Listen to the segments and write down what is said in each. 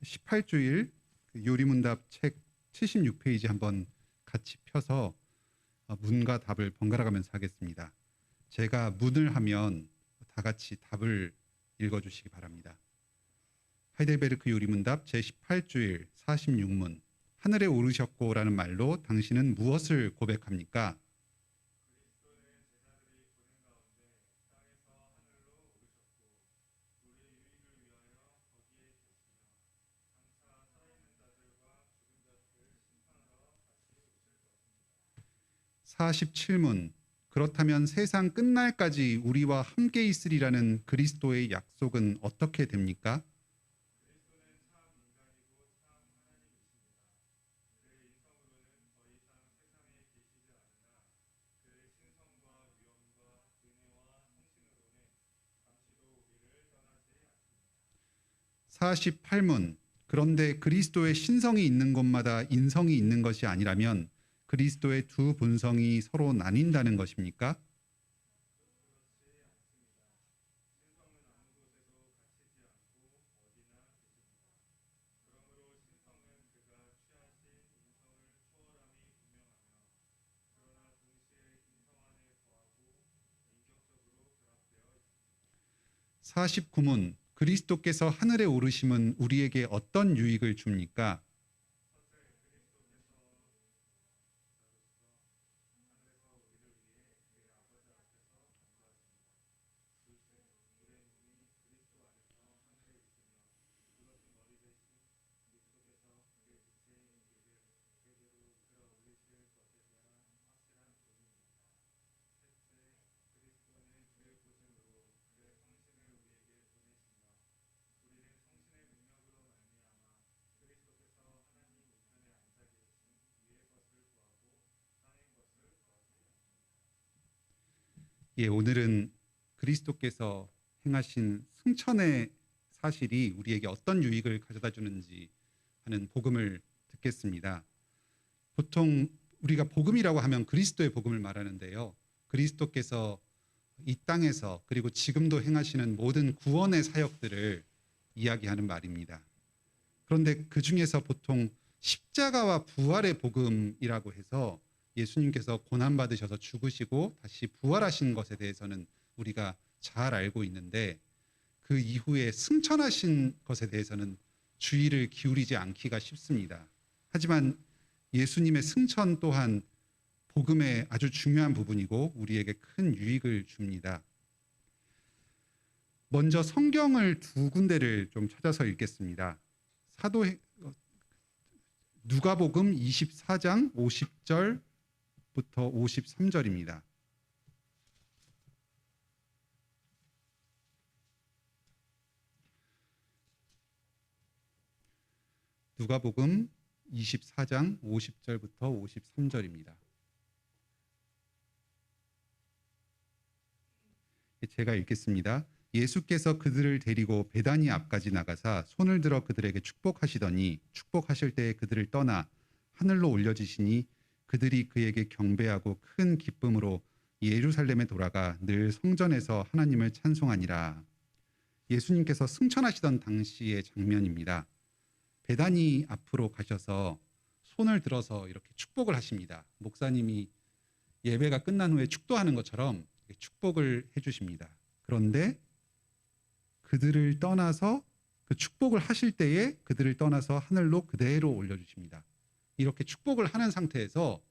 18주일 요리문답 책 76페이지 한번 같이 펴서 문과 답을 번갈아 가면서 하겠습니다. 제가 문을 하면 다 같이 답을 읽어주시기 바랍니다. 하이델베르크 요리문답 제18주일 46문. 하늘에 오르셨고라는 말로 당신은 무엇을 고백합니까? (47문) 그렇다면 세상 끝날까지 우리와 함께 있으리라는 그리스도의 약속은 어떻게 됩니까? (48문) 그런데 그리스도의 신성이 있는 곳마다 인성이 있는 것이 아니라면 그리스도의 두 본성이 서로 나뉜다는 것입니까? (49문) 그리스도께서 하늘에 오르심은 우리에게 어떤 유익을 줍니까? 오늘은 그리스도께서 행하신 승천의 사실이 우리에게 어떤 유익을 가져다 주는지 하는 복음을 듣겠습니다. 보통 우리가 복음이라고 하면 그리스도의 복음을 말하는데요. 그리스도께서 이 땅에서 그리고 지금도 행하시는 모든 구원의 사역들을 이야기하는 말입니다. 그런데 그 중에서 보통 십자가와 부활의 복음이라고 해서 예수님께서 고난받으셔서 죽으시고 다시 부활하신 것에 대해서는 우리가 잘 알고 있는데 그 이후에 승천하신 것에 대해서는 주의를 기울이지 않기가 쉽습니다. 하지만 예수님의 승천 또한 복음의 아주 중요한 부분이고 우리에게 큰 유익을 줍니다. 먼저 성경을 두 군데를 좀 찾아서 읽겠습니다. 누가복음 24장 50절부터 53절입니다. 누가복음 24장 50절부터 53절입니다. 제가 읽겠습니다. 예수께서 그들을 데리고 베다니 앞까지 나가사 손을 들어 그들에게 축복하시더니 축복하실 때에 그들을 떠나 하늘로 올려지시니 그들이 그에게 경배하고 큰 기쁨으로 예루살렘에 돌아가 늘 성전에서 하나님을 찬송하니라. 예수님께서 승천하시던 당시의 장면입니다. 베다니 앞으로 가셔서 손을 들어서 이렇게 축복을 하십니다. 목사님이 예배가 끝난 후에 축도하는 것처럼 축복을 해주십니다. 그런데 그들을 떠나서 그 축복을 하실 때에 그들을 떠나서 하늘로 그대로 올려주십니다. 이렇게 축복을 하는 상태에서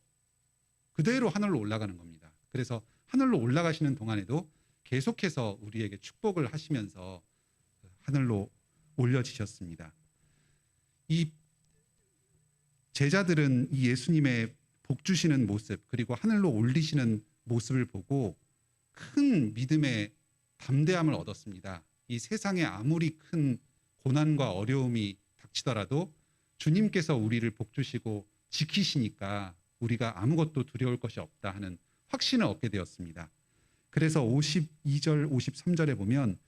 그대로 하늘로 올라가는 겁니다. 그래서 하늘로 올라가시는 동안에도 계속해서 우리에게 축복을 하시면서 하늘로 올려지셨습니다. 이 제자들은 이 예수님의 복 주시는 모습 그리고 하늘로 올리시는 모습을 보고 큰 믿음의 담대함을 얻었습니다. 이 세상에 아무리 큰 고난과 어려움이 닥치더라도 주님께서 우리를 복 주시고 지키시니까 우리가 아무것도 두려울 것이 없다 하는 확신을 얻게 되었습니다. 그래서 52절 53절에 보면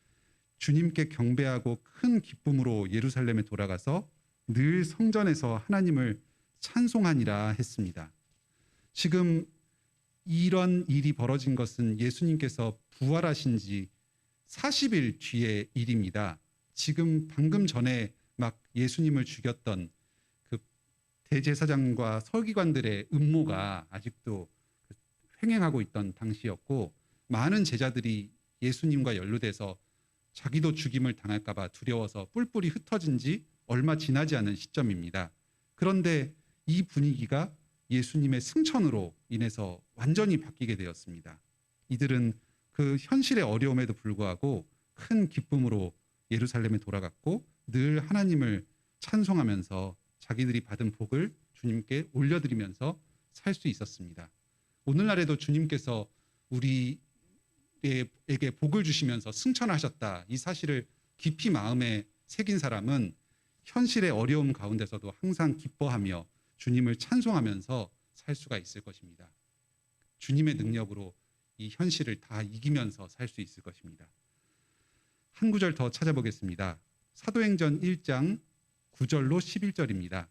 주님께 경배하고 큰 기쁨으로 예루살렘에 돌아가서 늘 성전에서 하나님을 찬송하니라 했습니다. 지금 이런 일이 벌어진 것은 예수님께서 부활하신 지 40일 뒤의 일입니다. 지금 방금 전에 막 예수님을 죽였던 그 대제사장과 서기관들의 음모가 아직도 횡행하고 있던 당시였고, 많은 제자들이 예수님과 연루돼서 자기도 죽임을 당할까 봐 두려워서 뿔뿔이 흩어진 지 얼마 지나지 않은 시점입니다. 그런데 이 분위기가 예수님의 승천으로 인해서 완전히 바뀌게 되었습니다. 이들은 그 현실의 어려움에도 불구하고 큰 기쁨으로 예루살렘에 돌아갔고, 늘 하나님을 찬송하면서 자기들이 받은 복을 주님께 올려드리면서 살 수 있었습니다. 오늘날에도 주님께서 우리에게 복을 주시면서 승천하셨다, 이 사실을 깊이 마음에 새긴 사람은 현실의 어려움 가운데서도 항상 기뻐하며 주님을 찬송하면서 살 수가 있을 것입니다. 주님의 능력으로 이 현실을 다 이기면서 살 수 있을 것입니다. 한 구절 더 찾아보겠습니다. 사도행전 1장 9절로 11절입니다.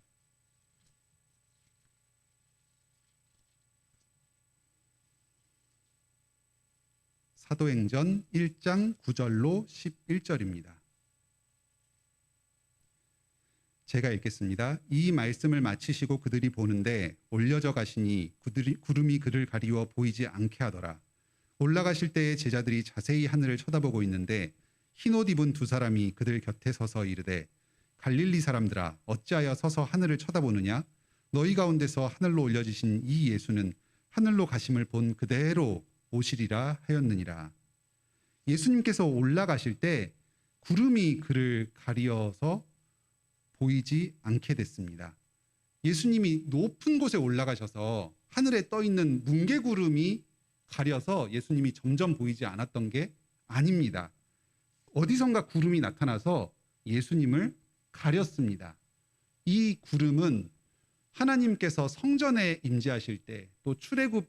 사도행전 1장 9절로 11절입니다. 제가 읽겠습니다. 이 말씀을 마치시고 그들이 보는데 올려져 가시니 구름이 그를 가리워 보이지 않게 하더라. 올라가실 때에 제자들이 자세히 하늘을 쳐다보고 있는데 흰옷 입은 두 사람이 그들 곁에 서서 이르되 갈릴리 사람들아 어찌하여 서서 하늘을 쳐다보느냐? 너희 가운데서 하늘로 올려지신 이 예수는 하늘로 가심을 본 그대로 오시리라 하였느니라. 예수님께서 올라가실 때 구름이 그를 가리어서 보이지 않게 됐습니다. 예수님이 높은 곳에 올라가셔서 하늘에 떠 있는 뭉게구름이 가려서 예수님이 점점 보이지 않았던 게 아닙니다. 어디선가 구름이 나타나서 예수님을 가렸습니다. 이 구름은 하나님께서 성전에 임재하실 때, 또 출애굽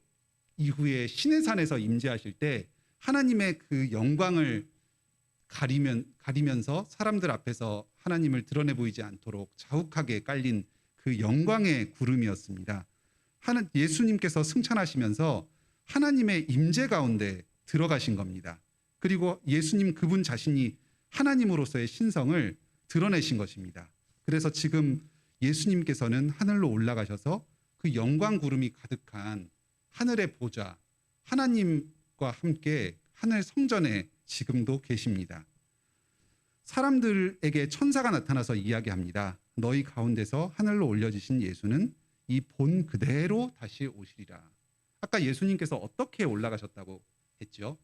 이후에 시내산에서 임재하실 때 하나님의 그 영광을 가리면서 사람들 앞에서 하나님을 드러내 보이지 않도록 자욱하게 깔린 그 영광의 구름이었습니다. 예수님께서 승천하시면서 하나님의 임재 가운데 들어가신 겁니다. 그리고 예수님 그분 자신이 하나님으로서의 신성을 드러내신 것입니다. 그래서 지금 예수님께서는 하늘로 올라가셔서 그 영광 구름이 가득한 하늘의 보좌, 하나님과 함께 하늘 성전에 지금도 계십니다. 사람들에게 천사가 나타나서 이야기합니다. 너희 가운데서 하늘로 올려지신 예수는 이 본 그대로 다시 오시리라. 아까 예수님께서 어떻게 올라가셨다고 했죠?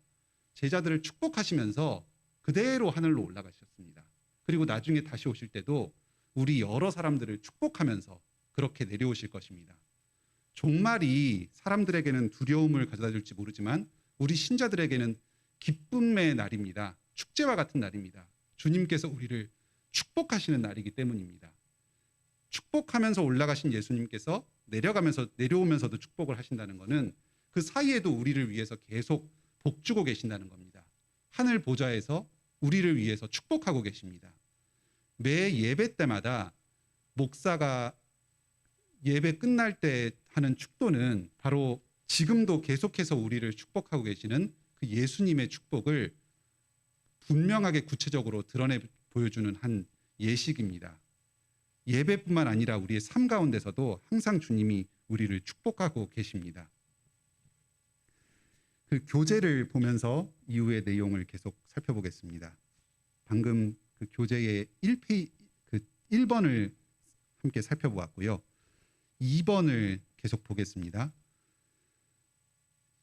제자들을 축복하시면서 그대로 하늘로 올라가셨습니다. 그리고 나중에 다시 오실 때도 우리 여러 사람들을 축복하면서 그렇게 내려오실 것입니다. 종말이 사람들에게는 두려움을 가져다 줄지 모르지만 우리 신자들에게는 기쁨의 날입니다. 축제와 같은 날입니다. 주님께서 우리를 축복하시는 날이기 때문입니다. 축복하면서 올라가신 예수님께서 내려오면서도 축복을 하신다는 것은 그 사이에도 우리를 위해서 계속 복 주고 계신다는 겁니다. 하늘 보좌에서 우리를 위해서 축복하고 계십니다. 매 예배 때마다 목사가 예배 끝날 때 하는 축도는 바로 지금도 계속해서 우리를 축복하고 계시는 그 예수님의 축복을 분명하게 구체적으로 드러내 보여주는 한 예식입니다. 예배뿐만 아니라 우리의 삶 가운데서도 항상 주님이 우리를 축복하고 계십니다. 그 교제를 보면서 이후의 내용을 계속 살펴보겠습니다. 방금 그 교재의 1번을 함께 살펴보았고요. 2번을 계속 보겠습니다.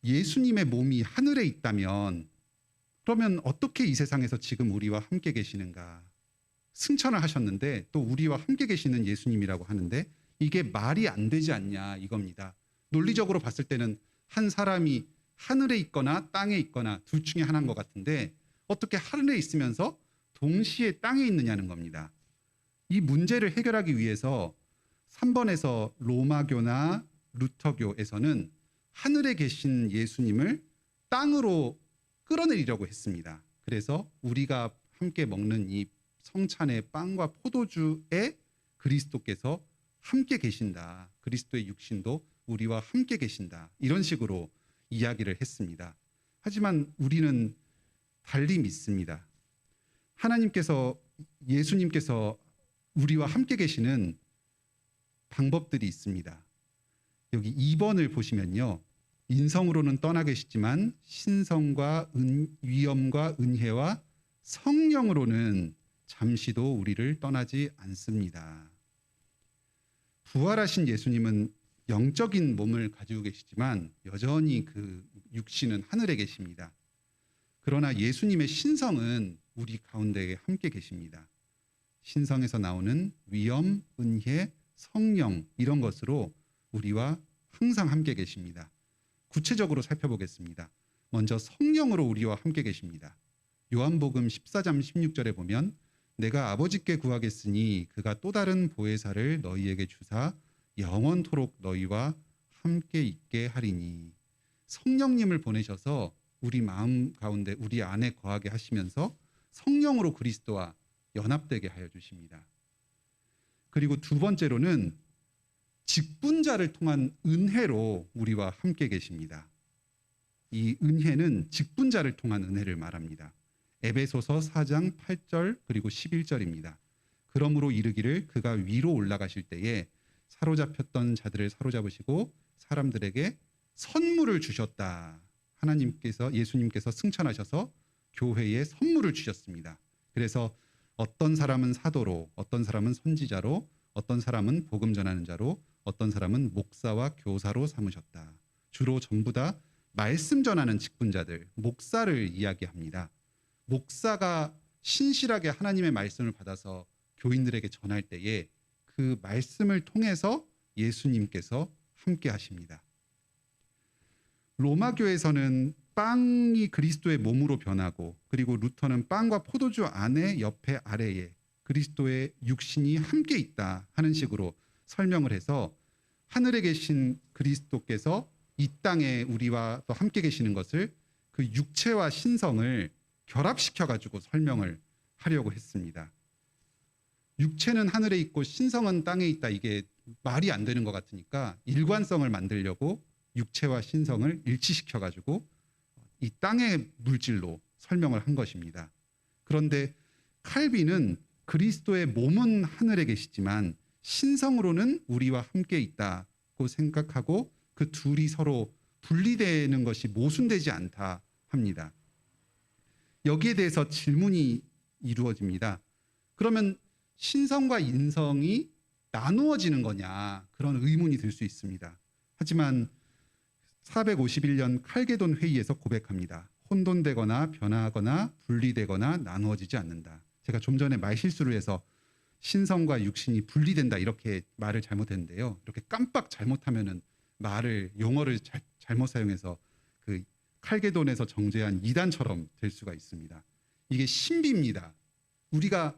예수님의 몸이 하늘에 있다면 그러면 어떻게 이 세상에서 지금 우리와 함께 계시는가? 승천을 하셨는데 또 우리와 함께 계시는 예수님이라고 하는데 이게 말이 안 되지 않냐 이겁니다. 논리적으로 봤을 때는 한 사람이 하늘에 있거나 땅에 있거나 둘 중에 하나인 것 같은데 어떻게 하늘에 있으면서 동시에 땅에 있느냐는 겁니다. 이 문제를 해결하기 위해서 3번에서 로마교나 루터교에서는 하늘에 계신 예수님을 땅으로 끌어내리려고 했습니다. 그래서 우리가 함께 먹는 이 성찬의 빵과 포도주에 그리스도께서 함께 계신다. 그리스도의 육신도 우리와 함께 계신다. 이런 식으로 이야기를 했습니다. 하지만 우리는 달리 믿습니다. 예수님께서 우리와 함께 계시는 방법들이 있습니다. 여기 2번을 보시면요. 인성으로는 떠나 계시지만 신성과 위엄과 은혜와 성령으로는 잠시도 우리를 떠나지 않습니다. 부활하신 예수님은 영적인 몸을 가지고 계시지만 여전히 그 육신은 하늘에 계십니다. 그러나 예수님의 신성은 우리 가운데에 함께 계십니다. 신성에서 나오는 위엄, 은혜, 성령 이런 것으로 우리와 항상 함께 계십니다. 구체적으로 살펴보겠습니다. 먼저 성령으로 우리와 함께 계십니다. 요한복음 14장 16절에 보면 내가 아버지께 구하겠으니 그가 또 다른 보혜사를 너희에게 주사 영원토록 너희와 함께 있게 하리니. 성령님을 보내셔서 우리 마음 가운데 우리 안에 거하게 하시면서 성령으로 그리스도와 연합되게 하여 주십니다. 그리고 두 번째로는 직분자를 통한 은혜로 우리와 함께 계십니다. 이 은혜는 직분자를 통한 은혜를 말합니다. 에베소서 4장 8절 그리고 11절입니다. 그러므로 이르기를 그가 위로 올라가실 때에 사로잡혔던 자들을 사로잡으시고 사람들에게 선물을 주셨다. 하나님께서 예수님께서 승천하셔서 교회에 선물을 주셨습니다. 그래서 어떤 사람은 사도로, 어떤 사람은 선지자로, 어떤 사람은 복음 전하는 자로, 어떤 사람은 목사와 교사로 삼으셨다. 주로 전부 다 말씀 전하는 직분자들, 목사를 이야기합니다. 목사가 신실하게 하나님의 말씀을 받아서 교인들에게 전할 때에 그 말씀을 통해서 예수님께서 함께 하십니다. 로마교에서는 빵이 그리스도의 몸으로 변하고 그리고 루터는 빵과 포도주 안에 옆에 아래에 그리스도의 육신이 함께 있다 하는 식으로 설명을 해서 하늘에 계신 그리스도께서 이 땅에 우리와 또 함께 계시는 것을 그 육체와 신성을 결합시켜가지고 설명을 하려고 했습니다. 육체는 하늘에 있고 신성은 땅에 있다. 이게 말이 안 되는 것 같으니까 일관성을 만들려고 육체와 신성을 일치시켜가지고 이 땅의 물질로 설명을 한 것입니다. 그런데 칼빈은 그리스도의 몸은 하늘에 계시지만 신성으로는 우리와 함께 있다고 생각하고 그 둘이 서로 분리되는 것이 모순되지 않다 합니다. 여기에 대해서 질문이 이루어집니다. 그러면 신성과 인성이 나누어지는 거냐? 그런 의문이 들 수 있습니다. 하지만 451년 칼게돈 회의에서 고백합니다. 혼돈되거나 변화하거나 분리되거나 나누어지지 않는다. 제가 좀 전에 말실수를 해서 신성과 육신이 분리된다 이렇게 말을 잘못했는데요. 이렇게 깜빡 잘못하면은 용어를 잘못 사용해서 그 칼게돈에서 정죄한 이단처럼 될 수가 있습니다. 이게 신비입니다. 우리가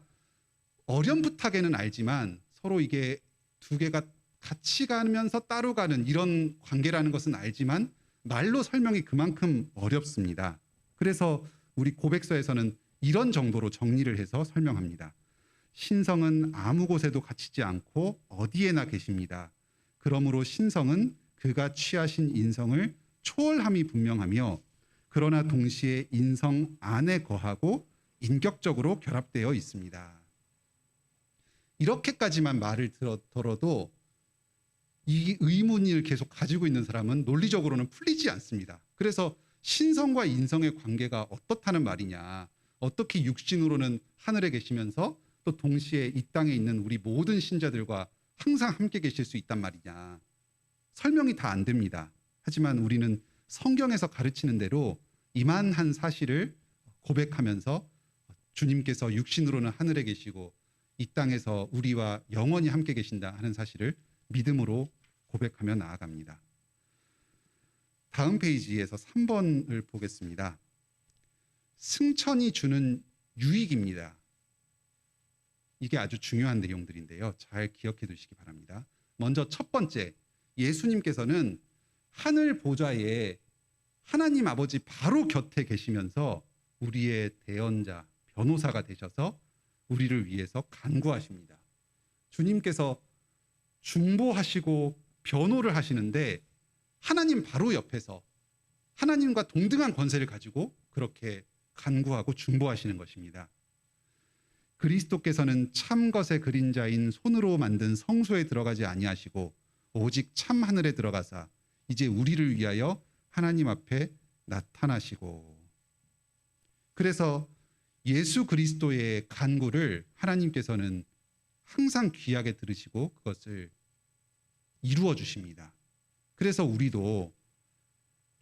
어렴풋하게는 알지만 서로 이게 두 개가 같이 가면서 따로 가는 이런 관계라는 것은 알지만 말로 설명이 그만큼 어렵습니다. 그래서 우리 고백서에서는 이런 정도로 정리를 해서 설명합니다. 신성은 아무 곳에도 갇히지 않고 어디에나 계십니다. 그러므로 신성은 그가 취하신 인성을 초월함이 분명하며 그러나 동시에 인성 안에 거하고 인격적으로 결합되어 있습니다. 이렇게까지만 말을 들어도 이 의문을 계속 가지고 있는 사람은 논리적으로는 풀리지 않습니다. 그래서 신성과 인성의 관계가 어떻다는 말이냐, 어떻게 육신으로는 하늘에 계시면서 또 동시에 이 땅에 있는 우리 모든 신자들과 항상 함께 계실 수 있단 말이냐, 설명이 다 안 됩니다. 하지만 우리는 성경에서 가르치는 대로 이만한 사실을 고백하면서 주님께서 육신으로는 하늘에 계시고 이 땅에서 우리와 영원히 함께 계신다 하는 사실을 믿음으로 고백하며 나아갑니다. 다음 페이지에서 3번을 보겠습니다. 승천이 주는 유익입니다. 이게 아주 중요한 내용들인데요. 잘 기억해 두시기 바랍니다. 먼저 첫 번째, 예수님께서는 하늘 보좌에 하나님 아버지 바로 곁에 계시면서 우리의 대언자, 변호사가 되셔서 우리를 위해서 간구하십니다. 주님께서 중보하시고 변호를 하시는데 하나님 바로 옆에서 하나님과 동등한 권세를 가지고 그렇게 간구하고 중보하시는 것입니다. 그리스도께서는 참 것의 그림자인 손으로 만든 성소에 들어가지 아니하시고 오직 참 하늘에 들어가사 이제 우리를 위하여 하나님 앞에 나타나시고. 그래서 예수 그리스도의 간구를 하나님께서는 항상 귀하게 들으시고 그것을 이루어 주십니다. 그래서 우리도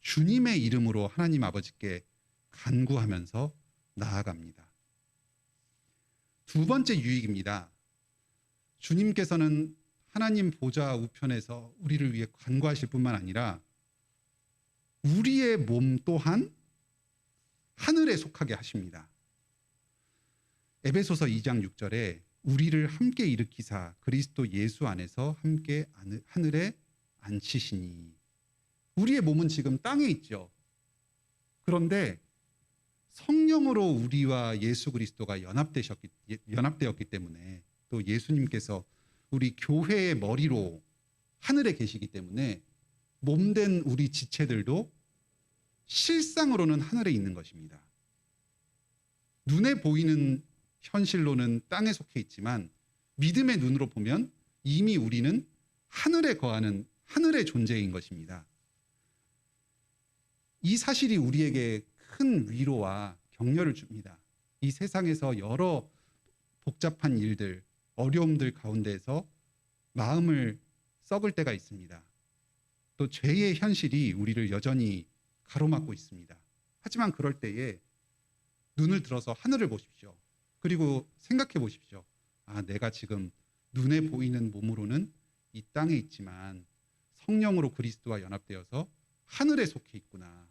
주님의 이름으로 하나님 아버지께 간구하면서 나아갑니다. 두 번째 유익입니다. 주님께서는 하나님 보좌 우편에서 우리를 위해 간구하실 뿐만 아니라 우리의 몸 또한 하늘에 속하게 하십니다. 에베소서 2장 6절에 우리를 함께 일으키사 그리스도 예수 안에서 함께 하늘에 앉히시니. 우리의 몸은 지금 땅에 있죠. 그런데 성령으로 우리와 예수 그리스도가 연합되었기 때문에, 또 예수님께서 우리 교회의 머리로 하늘에 계시기 때문에 몸된 우리 지체들도 실상으로는 하늘에 있는 것입니다. 눈에 보이는 현실로는 땅에 속해 있지만 믿음의 눈으로 보면 이미 우리는 하늘에 거하는 하늘의 존재인 것입니다. 이 사실이 우리에게 큰 위로와 격려를 줍니다. 이 세상에서 여러 복잡한 일들, 어려움들 가운데에서 마음을 썩을 때가 있습니다. 또 죄의 현실이 우리를 여전히 가로막고 있습니다. 하지만 그럴 때에 눈을 들어서 하늘을 보십시오. 그리고 생각해 보십시오. 아, 내가 지금 눈에 보이는 몸으로는 이 땅에 있지만 성령으로 그리스도와 연합되어서 하늘에 속해 있구나.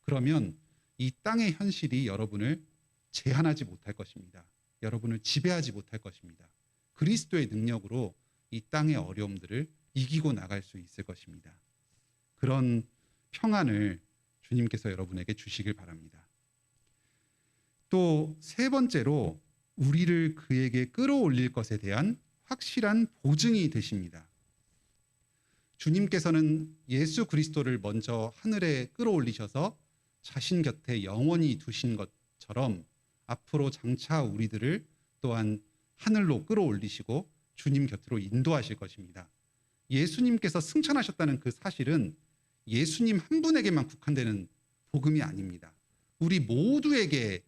그러면 이 땅의 현실이 여러분을 제한하지 못할 것입니다. 여러분을 지배하지 못할 것입니다. 그리스도의 능력으로 이 땅의 어려움들을 이기고 나갈 수 있을 것입니다. 그런 평안을 주님께서 여러분에게 주시길 바랍니다. 또 세 번째로 우리를 그에게 끌어올릴 것에 대한 확실한 보증이 되십니다. 주님께서는 예수 그리스도를 먼저 하늘에 끌어올리셔서 자신 곁에 영원히 두신 것처럼 앞으로 장차 우리들을 또한 하늘로 끌어올리시고 주님 곁으로 인도하실 것입니다. 예수님께서 승천하셨다는 그 사실은 예수님 한 분에게만 국한되는 복음이 아닙니다. 우리 모두에게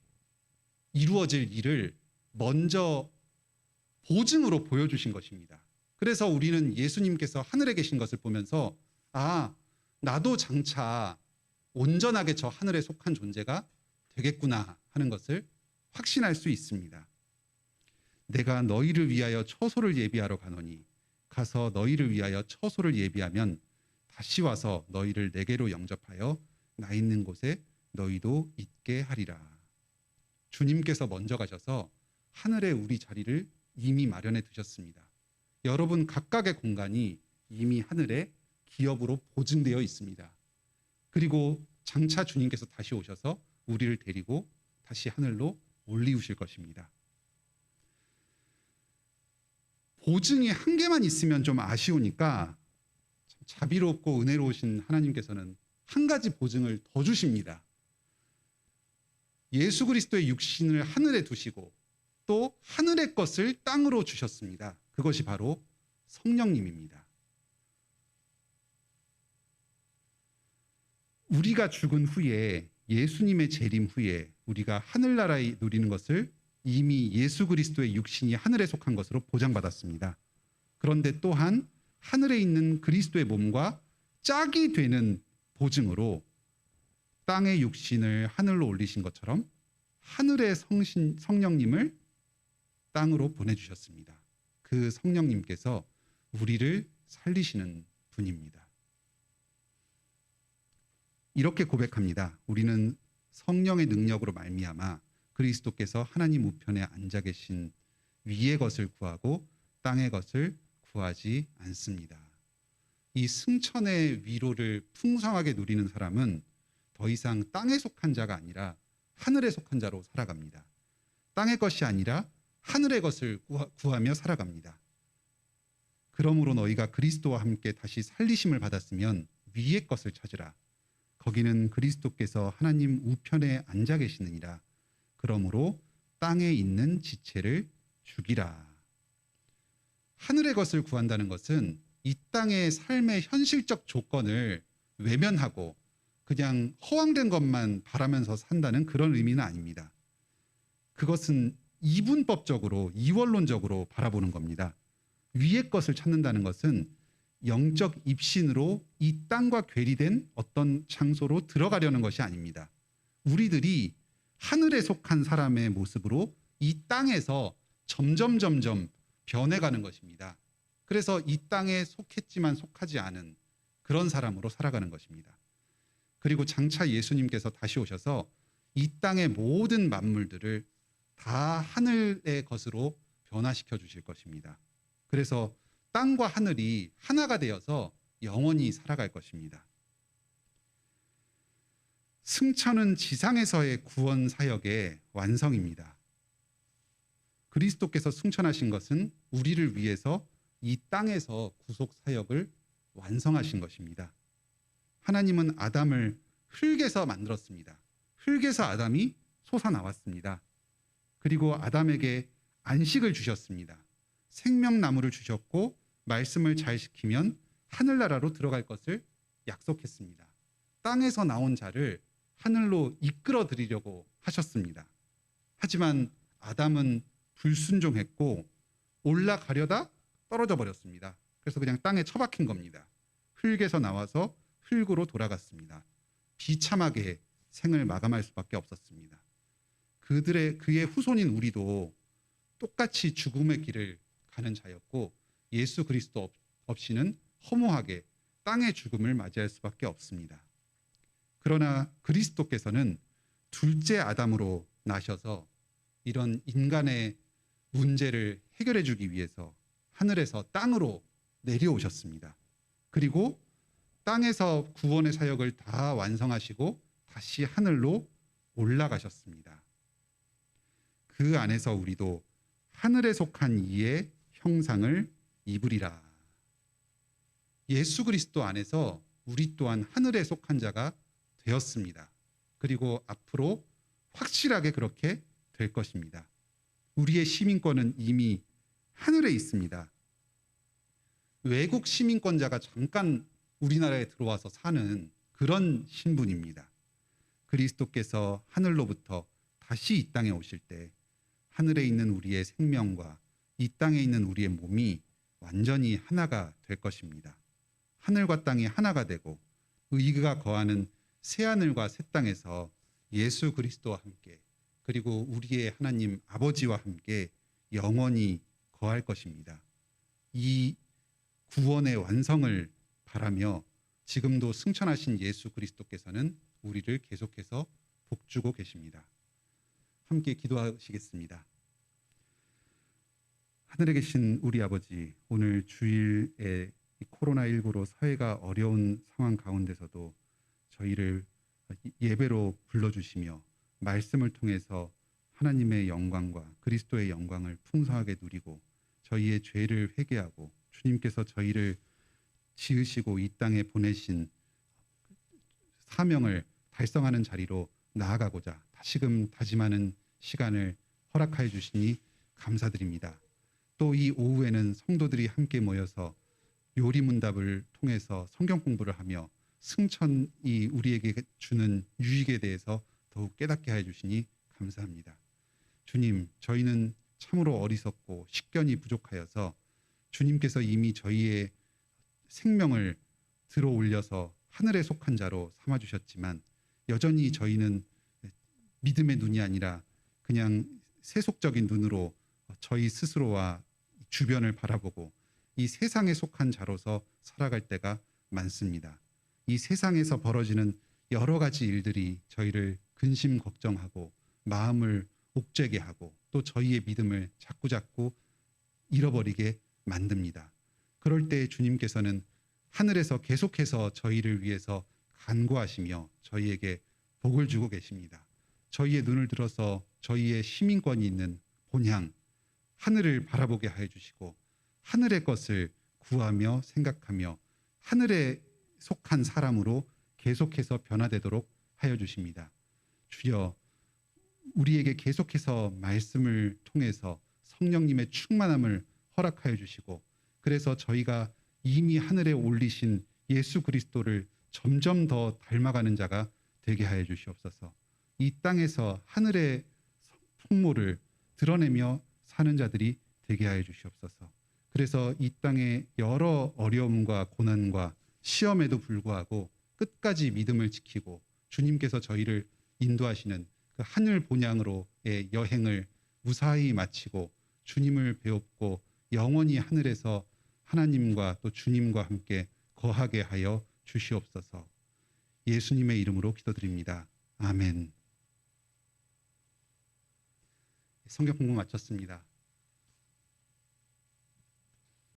이루어질 일을 먼저 보증으로 보여주신 것입니다. 그래서 우리는 예수님께서 하늘에 계신 것을 보면서 아, 나도 장차 온전하게 저 하늘에 속한 존재가 되겠구나 하는 것을 확신할 수 있습니다. 내가 너희를 위하여 처소를 예비하러 가노니 가서 너희를 위하여 처소를 예비하면 다시 와서 너희를 내게로 영접하여 나 있는 곳에 너희도 있게 하리라. 주님께서 먼저 가셔서 하늘에 우리 자리를 이미 마련해 두셨습니다. 여러분 각각의 공간이 이미 하늘에 기업으로 보증되어 있습니다. 그리고 장차 주님께서 다시 오셔서 우리를 데리고 다시 하늘로 올리우실 것입니다. 보증이 한 개만 있으면 좀 아쉬우니까 참 자비롭고 은혜로우신 하나님께서는 한 가지 보증을 더 주십니다. 예수 그리스도의 육신을 하늘에 두시고 또 하늘의 것을 땅으로 주셨습니다. 그것이 바로 성령님입니다. 우리가 죽은 후에 예수님의 재림 후에 우리가 하늘나라에 누리는 것을 이미 예수 그리스도의 육신이 하늘에 속한 것으로 보장받았습니다. 그런데 또한 하늘에 있는 그리스도의 몸과 짝이 되는 보증으로 땅의 육신을 하늘로 올리신 것처럼 하늘의 성령님을 땅으로 보내주셨습니다. 그 성령님께서 우리를 살리시는 분입니다. 이렇게 고백합니다. 우리는 성령의 능력으로 말미암아 그리스도께서 하나님 우편에 앉아 계신 위의 것을 구하고 땅의 것을 구하지 않습니다. 이 승천의 위로를 풍성하게 누리는 사람은 더 이상 땅에 속한 자가 아니라 하늘에 속한 자로 살아갑니다. 땅의 것이 아니라 하늘의 것을 구하며 살아갑니다. 그러므로 너희가 그리스도와 함께 다시 살리심을 받았으면 위의 것을 찾으라. 거기는 그리스도께서 하나님 우편에 앉아 계시느니라. 그러므로 땅에 있는 지체를 주기라. 하늘의 것을 구한다는 것은 이 땅의 삶의 현실적 조건을 외면하고 그냥 허황된 것만 바라면서 산다는 그런 의미는 아닙니다. 그것은 이분법적으로, 이원론적으로 바라보는 겁니다. 위의 것을 찾는다는 것은 영적 입신으로 이 땅과 괴리된 어떤 장소로 들어가려는 것이 아닙니다. 우리들이 하늘에 속한 사람의 모습으로 이 땅에서 점점 변해가는 것입니다. 그래서 이 땅에 속했지만 속하지 않은 그런 사람으로 살아가는 것입니다. 그리고 장차 예수님께서 다시 오셔서 이 땅의 모든 만물들을 다 하늘의 것으로 변화시켜 주실 것입니다. 그래서 땅과 하늘이 하나가 되어서 영원히 살아갈 것입니다. 승천은 지상에서의 구원 사역의 완성입니다. 그리스도께서 승천하신 것은 우리를 위해서 이 땅에서 구속 사역을 완성하신 것입니다. 하나님은 아담을 흙에서 만들었습니다. 흙에서 아담이 솟아나왔습니다. 그리고 아담에게 안식을 주셨습니다. 생명나무를 주셨고 말씀을 잘 지키면 하늘나라로 들어갈 것을 약속했습니다. 땅에서 나온 자를 하늘로 이끌어 드리려고 하셨습니다. 하지만 아담은 불순종했고 올라가려다 떨어져 버렸습니다. 그래서 그냥 땅에 처박힌 겁니다. 흙에서 나와서 흙으로 돌아갔습니다. 비참하게 생을 마감할 수밖에 없었습니다. 그의 후손인 우리도 똑같이 죽음의 길을 가는 자였고 예수 그리스도 없이는 허무하게 땅의 죽음을 맞이할 수밖에 없습니다. 그러나 그리스도께서는 둘째 아담으로 나셔서 이런 인간의 문제를 해결해 주기 위해서 하늘에서 땅으로 내려오셨습니다. 그리고 땅에서 구원의 사역을 다 완성하시고 다시 하늘로 올라가셨습니다. 그 안에서 우리도 하늘에 속한 이의 형상을 입으리라. 예수 그리스도 안에서 우리 또한 하늘에 속한 자가 되었습니다. 그리고 앞으로 확실하게 그렇게 될 것입니다. 우리의 시민권은 이미 하늘에 있습니다. 외국 시민권자가 잠깐 우리나라에 들어와서 사는 그런 신분입니다. 그리스도께서 하늘로부터 다시 이 땅에 오실 때 하늘에 있는 우리의 생명과 이 땅에 있는 우리의 몸이 완전히 하나가 될 것입니다. 하늘과 땅이 하나가 되고 의가 거하는 새하늘과 새 땅에서 예수 그리스도와 함께 그리고 우리의 하나님 아버지와 함께 영원히 거할 것입니다. 이 구원의 완성을 바라며 지금도 승천하신 예수 그리스도께서는 우리를 계속해서 복주고 계십니다. 함께 기도하시겠습니다. 하늘에 계신 우리 아버지, 오늘 주일에 코로나19로 사회가 어려운 상황 가운데서도 저희를 예배로 불러주시며 말씀을 통해서 하나님의 영광과 그리스도의 영광을 풍성하게 누리고 저희의 죄를 회개하고 주님께서 저희를 지으시고 이 땅에 보내신 사명을 달성하는 자리로 나아가고자 다시금 다짐하는 시간을 허락하여 주시니 감사드립니다. 또 이 오후에는 성도들이 함께 모여서 요리문답을 통해서 성경 공부를 하며 승천이 우리에게 주는 유익에 대해서 더욱 깨닫게 하여 주시니 감사합니다. 주님, 저희는 참으로 어리석고 식견이 부족하여서 주님께서 이미 저희의 생명을 들어 올려서 하늘에 속한 자로 삼아주셨지만 여전히 저희는 믿음의 눈이 아니라 그냥 세속적인 눈으로 저희 스스로와 주변을 바라보고 이 세상에 속한 자로서 살아갈 때가 많습니다. 이 세상에서 벌어지는 여러 가지 일들이 저희를 근심 걱정하고 마음을 옥죄게 하고 또 저희의 믿음을 자꾸자꾸 잃어버리게 만듭니다. 그럴 때 주님께서는 하늘에서 계속해서 저희를 위해서 간구하시며 저희에게 복을 주고 계십니다. 저희의 눈을 들어서 저희의 시민권이 있는 본향 하늘을 바라보게 하여 주시고 하늘의 것을 구하며 생각하며 하늘에 속한 사람으로 계속해서 변화되도록 하여 주십니다. 주여, 우리에게 계속해서 말씀을 통해서 성령님의 충만함을 허락하여 주시고, 그래서 저희가 이미 하늘에 올리신 예수 그리스도를 점점 더 닮아가는 자가 되게 하여 주시옵소서. 이 땅에서 하늘의 풍모를 드러내며 사는 자들이 되게 하여 주시옵소서. 그래서 이 땅의 여러 어려움과 고난과 시험에도 불구하고 끝까지 믿음을 지키고 주님께서 저희를 인도하시는 그 하늘 본향으로의 여행을 무사히 마치고 주님을 배웁고 영원히 하늘에서 하나님과 또 주님과 함께 거하게 하여 주시옵소서. 예수님의 이름으로 기도드립니다. 아멘. 성경 공부 마쳤습니다.